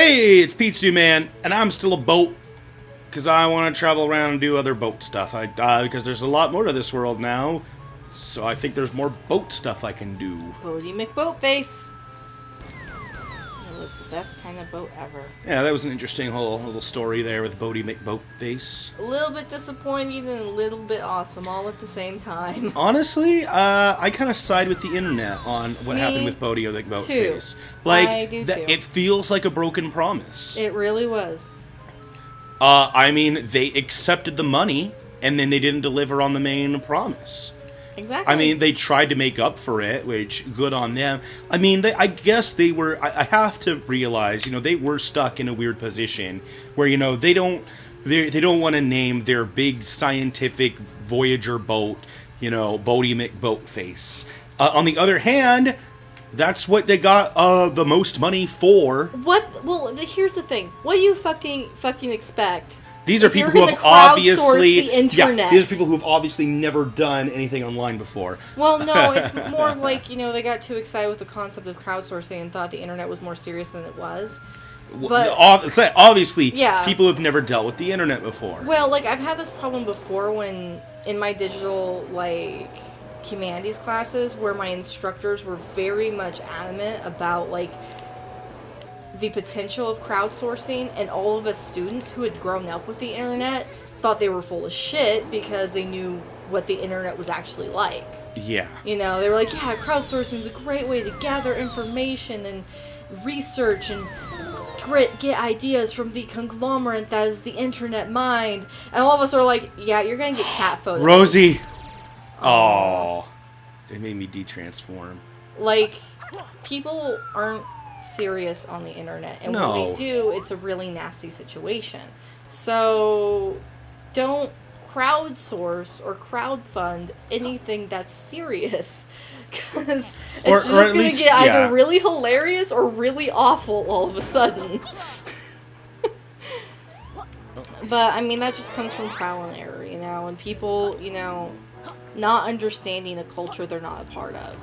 Hey, it's Pete Stew Man, and I'm still a boat because I want to travel around and do other boat stuff. Because there's a lot more to this world now, so I think there's more boat stuff I can do. Boaty McBoatface. It was the best kind of boat ever. Yeah, that was an interesting whole little story there with Boaty McBoatface. A little bit disappointing and a little bit awesome all at the same time. Honestly, I kind of side with the internet on what happened with Boaty McBoatface. Like, I do too. It feels like a broken promise. It really was. I mean, they accepted the money, and then they didn't deliver on the main promise. Exactly. I mean, they tried to make up for it, which, good on them. I mean, I guess they were... I have to realize, they were stuck in a weird position where, they don't want to name their big scientific Voyager boat, Boaty McBoatface. On the other hand, that's what they got the most money for. What? Well, here's the thing. What do you fucking expect? These are people who have obviously... the internet. Yeah, these are people who have obviously never done anything online before. Well, no, it's more like, they got too excited with the concept of crowdsourcing and thought the internet was more serious than it was. But obviously, yeah. People have never dealt with the internet before. Well, I've had this problem before when, in my digital, humanities classes, where my instructors were very much adamant about, the potential of crowdsourcing, and all of us students who had grown up with the internet thought they were full of shit because they knew what the internet was actually like. Yeah. They were like, yeah, crowdsourcing is a great way to gather information and research and get ideas from the conglomerate that is the internet mind. And all of us are like, yeah, you're going to get cat photos. Rosie! Oh, it made me de-transform. People aren't serious on the internet, and No. when they do, it's a really nasty situation. So don't crowdsource or crowdfund anything that's serious, because it's just going to get either really hilarious or really awful all of a sudden. But I mean, that just comes from trial and error, and people, not understanding a culture they're not a part of.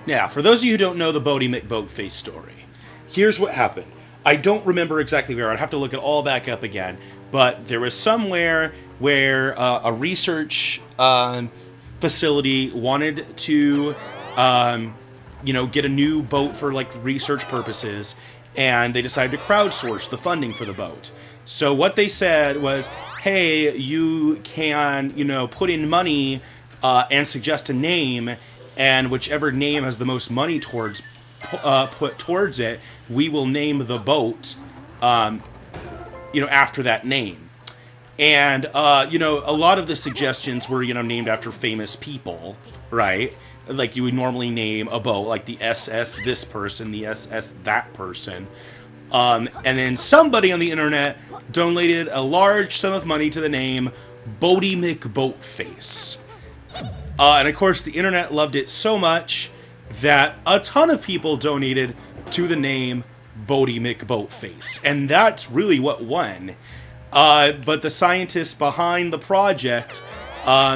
Yeah, for those of you who don't know the Boaty McBoatface story, here's what happened. I don't remember exactly where. I'd have to look it all back up again. But there was somewhere where a research facility wanted to, get a new boat for, research purposes, and they decided to crowdsource the funding for the boat. So what they said was, hey, you can, put in money and suggest a name, and whichever name has the most money put towards it, we will name the boat, after that name. And, a lot of the suggestions were, named after famous people, right? Like, you would normally name a boat, like the SS this person, the SS that person. And then somebody on the internet donated a large sum of money to the name Boaty McBoatface. And of course, the internet loved it so much that a ton of people donated to the name Boaty McBoatface. And that's really what won. But the scientists behind the project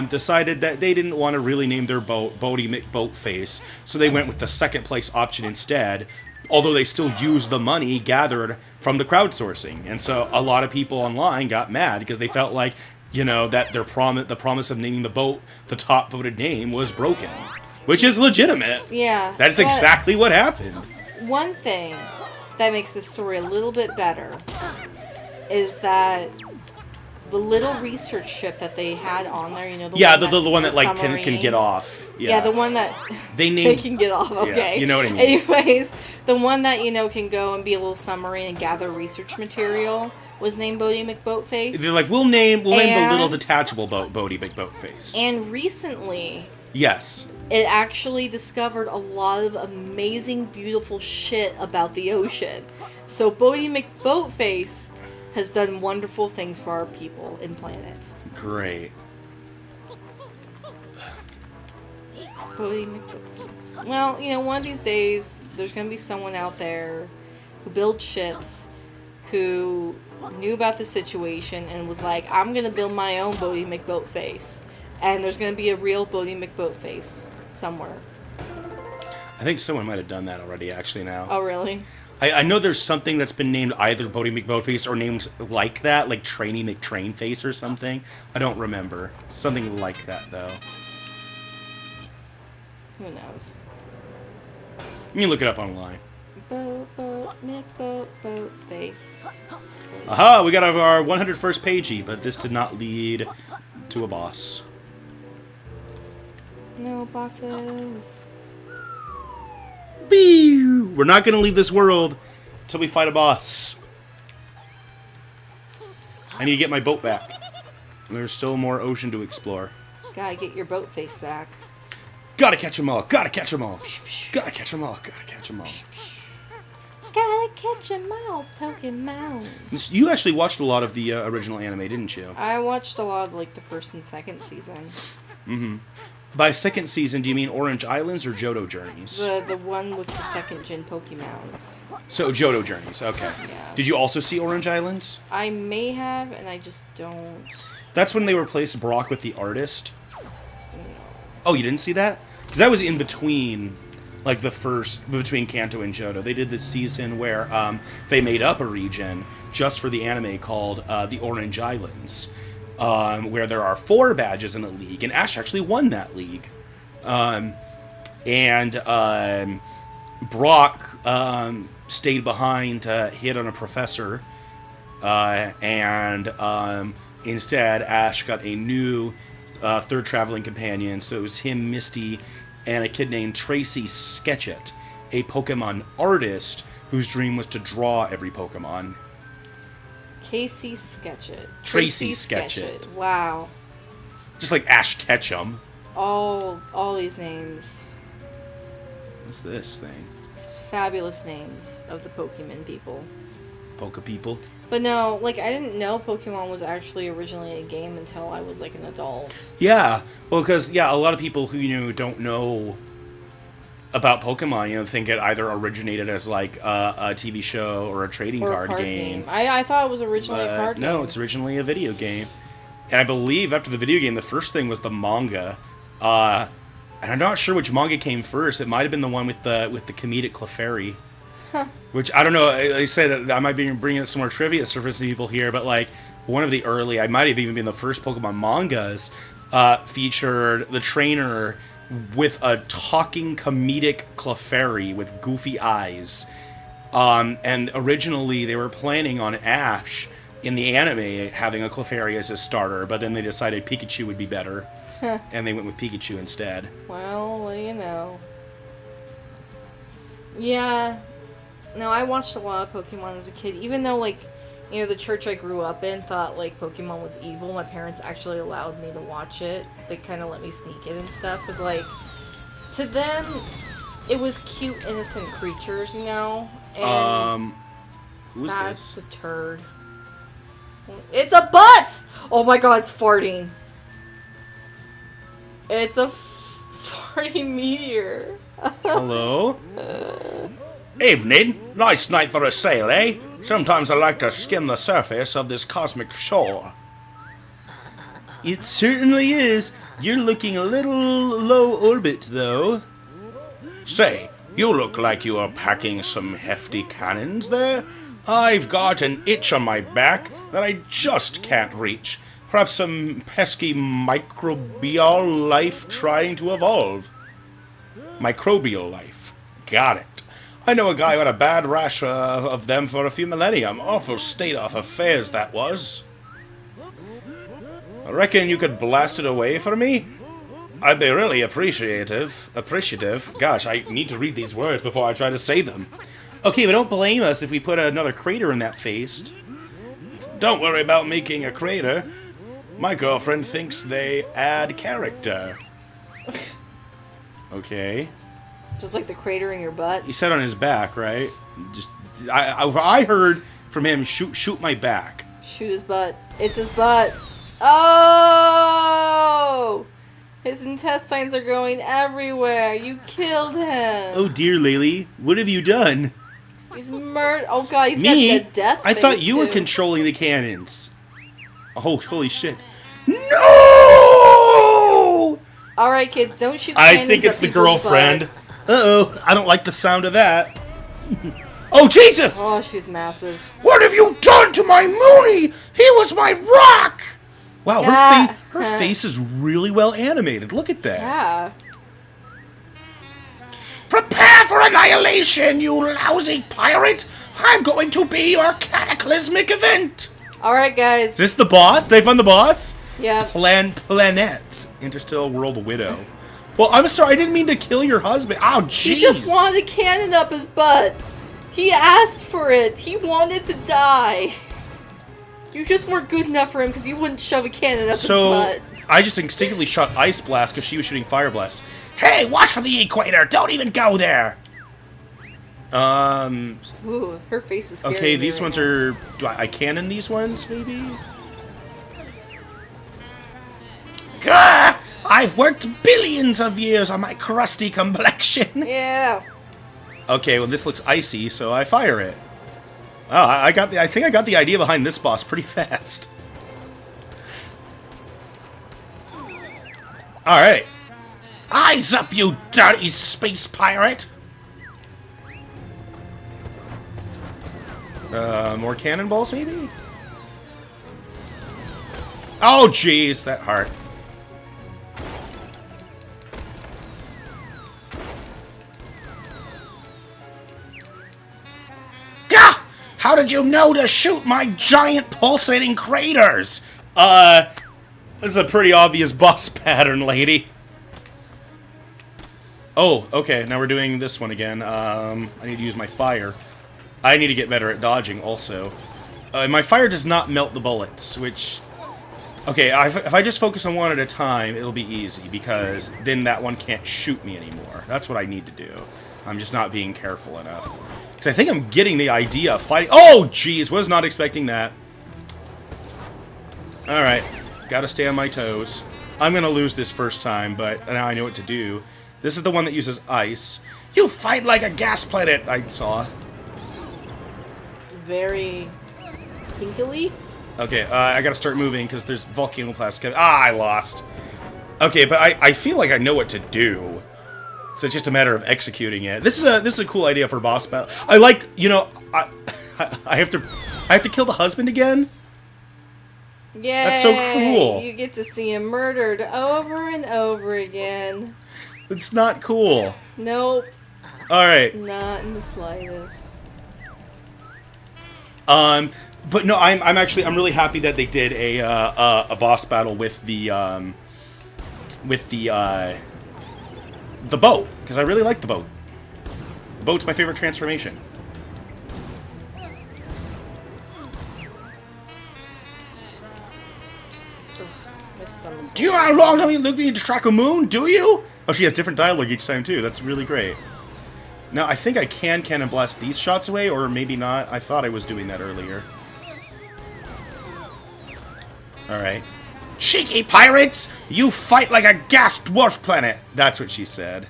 decided that they didn't want to really name their boat Boaty McBoatface, so they went with the second place option instead, although they still used the money gathered from the crowdsourcing. And so a lot of people online got mad because they felt like, that the promise of naming the boat the top voted name was broken. Which is legitimate. Yeah. That is exactly what happened. One thing that makes this story a little bit better is that the little research ship that they had on there, the one that can get off. Yeah, the one that they can get off. Okay, yeah, you know what I mean. Anyways, the one that can go and be a little submarine and gather research material was named Boaty McBoatface. They're like, we'll name the little detachable boat Boaty McBoatface. And recently, yes, it actually discovered a lot of amazing, beautiful shit about the ocean. So Boaty McBoatface has done wonderful things for our people and planet. Great. Boaty McBoatface. Well, one of these days, there's going to be someone out there who builds ships, who knew about the situation and was like, I'm going to build my own Boaty McBoatface. And there's going to be a real Boaty McBoatface somewhere. I think someone might have done that already, actually, now. Oh, really? I know there's something that's been named either Boaty McBoatface or named like that, like Trainy McTrainface or something. I don't remember. Something like that, though. Who knows? You can look it up online. McBoatface. Aha! We got our 101st pagey, but this did not lead to a boss. No bosses. We're not going to leave this world until we fight a boss. I need to get my boat back. There's still more ocean to explore. Gotta get your boat face back. Gotta catch them all. Gotta catch them all. Gotta catch them all. Gotta catch them all. Gotta catch 'em all, Pokemon. You actually watched a lot of the original anime, didn't you? I watched a lot of like the first and second season. Mm-hmm. By second season, do you mean Orange Islands or Johto Journeys? The one with the second gen Pokemons. So, Johto Journeys, okay. Yeah. Did you also see Orange Islands? I may have, and I just don't. That's when they replaced Brock with the artist? No. Oh, you didn't see that? Because that was in between, like, between Kanto and Johto. They did this season where they made up a region just for the anime called the Orange Islands. Where there are 4 badges in a league, and Ash actually won that league. Brock stayed behind to hit on a professor, instead Ash got a new third traveling companion, so it was him, Misty, and a kid named Tracy Sketchit, a Pokemon artist whose dream was to draw every Pokemon. Casey Sketchit. Tracy Sketchit. Wow. Just like Ash Ketchum. All these names. What's this thing? Fabulous names of the Pokemon people. Poke people. But no, like, I didn't know Pokemon was actually originally a game until I was, like, an adult. Yeah. Well, because, a lot of people who, don't know about Pokemon, think it either originated as, like, a TV show or a trading card game. I thought it was originally a card game. No, it's originally a video game. And I believe after the video game, the first thing was the manga. And I'm not sure which manga came first. It might have been the one with the comedic Clefairy. Which, I don't know, I said I might be bringing some more trivia for some people here, but, like, one of the early, I might have even been the first Pokemon mangas, featured the trainer with a talking comedic Clefairy with goofy eyes. And originally they were planning on Ash in the anime having a Clefairy as a starter, but then they decided Pikachu would be better. And they went with Pikachu instead. Well, what do you know? Yeah. No, I watched a lot of Pokemon as a kid, even though, like, the church I grew up in thought, like, Pokemon was evil. My parents actually allowed me to watch it. They kind of let me sneak it and stuff, because, like, to them, it was cute, innocent creatures, And who is that's this? a turd. It's a butt! Oh my god, it's farting. It's a farting meteor. Hello? Evening. Nice night for a sail, eh? Sometimes I like to skim the surface of this cosmic shore. It certainly is. You're looking a little low orbit, though. Say, you look like you are packing some hefty cannons there. I've got an itch on my back that I just can't reach. Perhaps some pesky microbial life trying to evolve. Microbial life. Got it. I know a guy who had a bad rash of them for a few millennium. Awful state of affairs that was. I reckon you could blast it away for me? I'd be really appreciative. Gosh, I need to read these words before I try to say them. Okay, but don't blame us if we put another crater in that face. Don't worry about making a crater. My girlfriend thinks they add character. Okay. Just like the crater in your butt. He said on his back, right? Just I heard from him, shoot my back. Shoot his butt. It's his butt. Oh! His intestines are going everywhere. You killed him. Oh dear, Laylee, what have you done? He's murdered. Oh god, he's Me? got the death I face thought you were too. controlling the cannons. Oh, holy shit! No! All right, kids, don't shoot. I cannons think it's at the people's girlfriend. butt. Uh-oh, I don't like the sound of that. Oh, Jesus! Oh, she's massive. What have you done to my Mooney? He was my rock! Wow, her face is really well animated. Look at that. Yeah. Prepare for annihilation, you lousy pirate! I'm going to be your cataclysmic event! Alright, guys. Is this the boss? Did I find the boss? Yeah. Planet. Interstellar World Widow. Well, I'm sorry, I didn't mean to kill your husband. Oh, jeez. He just wanted a cannon up his butt. He asked for it. He wanted to die. You just weren't good enough for him because you wouldn't shove a cannon up his butt. I just instinctively shot Ice Blast because she was shooting Fire Blast. Hey, watch for the equator! Don't even go there! Ooh, her face is scary. Okay, these ones are... Do I cannon these ones, maybe? Gah! I've worked billions of years on my crusty complexion. Yeah. Okay, well this looks icy, so I fire it. Oh, I think I got the idea behind this boss pretty fast. Alright. Eyes up, you dirty space pirate! More cannonballs, maybe? Oh, jeez, that heart. Gah! How did you know to shoot my giant pulsating craters? This is a pretty obvious boss pattern, lady. Oh, okay, now we're doing this one again. I need to use my fire. I need to get better at dodging, also. My fire does not melt the bullets, which... Okay, if I just focus on one at a time, it'll be easy, because then that one can't shoot me anymore. That's what I need to do. I'm just not being careful enough. Because I think I'm getting the idea of fighting... Oh, jeez, was not expecting that. Alright, gotta stay on my toes. I'm gonna lose this first time, but now I know what to do. This is the one that uses ice. You fight like a gas planet, I saw. Very stinkily. Okay, I gotta start moving because there's volcano blast coming. Ah, I lost. Okay, but I feel like I know what to do. So it's just a matter of executing it. This is a cool idea for boss battle. I like, you know, I have to kill the husband again. Yay! That's so cruel. You get to see him murdered over and over again. It's not cool. Nope. All right. Not in the slightest. But no, I'm really happy that they did a boss battle with the boat, because I really like the boat. The boat's my favorite transformation. Do you know how long time you look me to track a moon? Do you? Oh, she has different dialogue each time too. That's really great. Now I think I can cannon blast these shots away, or maybe not. I thought I was doing that earlier. All right. Cheeky pirates! You fight like a gas dwarf planet! That's what she said.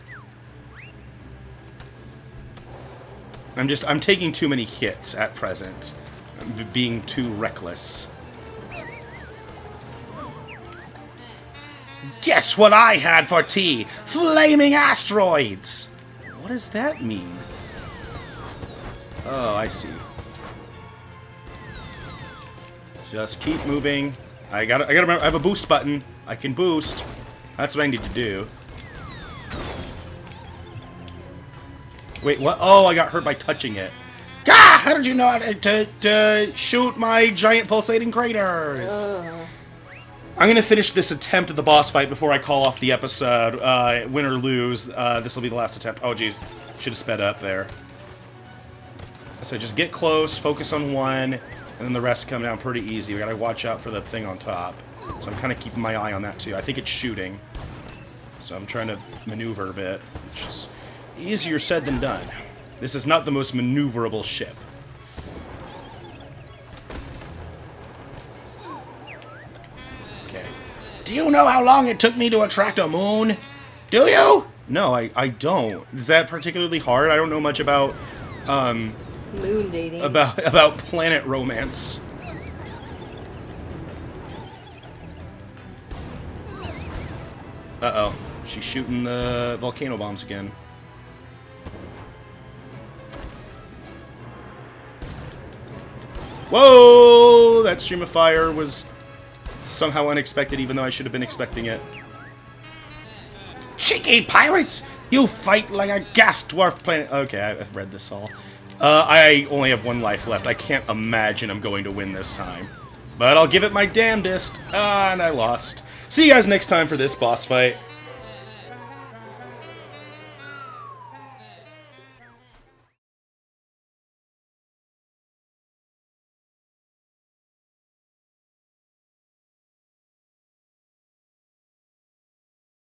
I'm taking too many hits at present. I'm being too reckless. Guess what I had for tea? Flaming asteroids! What does that mean? Oh, I see. Just keep moving. I gotta remember, I have a boost button. I can boost. That's what I need to do. Wait, what? Oh, I got hurt by touching it. Gah! How did you know to shoot my giant pulsating craters? I'm gonna finish this attempt at the boss fight before I call off the episode. Win or lose, this will be the last attempt. Oh, geez. Should have sped up there. So just get close, focus on one, and then the rest come down pretty easy. We gotta watch out for the thing on top. So I'm kind of keeping my eye on that, too. I think it's shooting. So I'm trying to maneuver a bit, which is easier said than done. This is not the most maneuverable ship. Okay. Do you know how long it took me to attract a moon? Do you? No, I don't. Is that particularly hard? I don't know much about, moon dating. About planet romance. Uh-oh. She's shooting the volcano bombs again. Whoa! That stream of fire was somehow unexpected, even though I should have been expecting it. Cheeky pirates! You fight like a gas dwarf planet. Okay, I've read this all. I only have 1 life left. I can't imagine I'm going to win this time. But I'll give it my damnedest. And I lost. See you guys next time for this boss fight.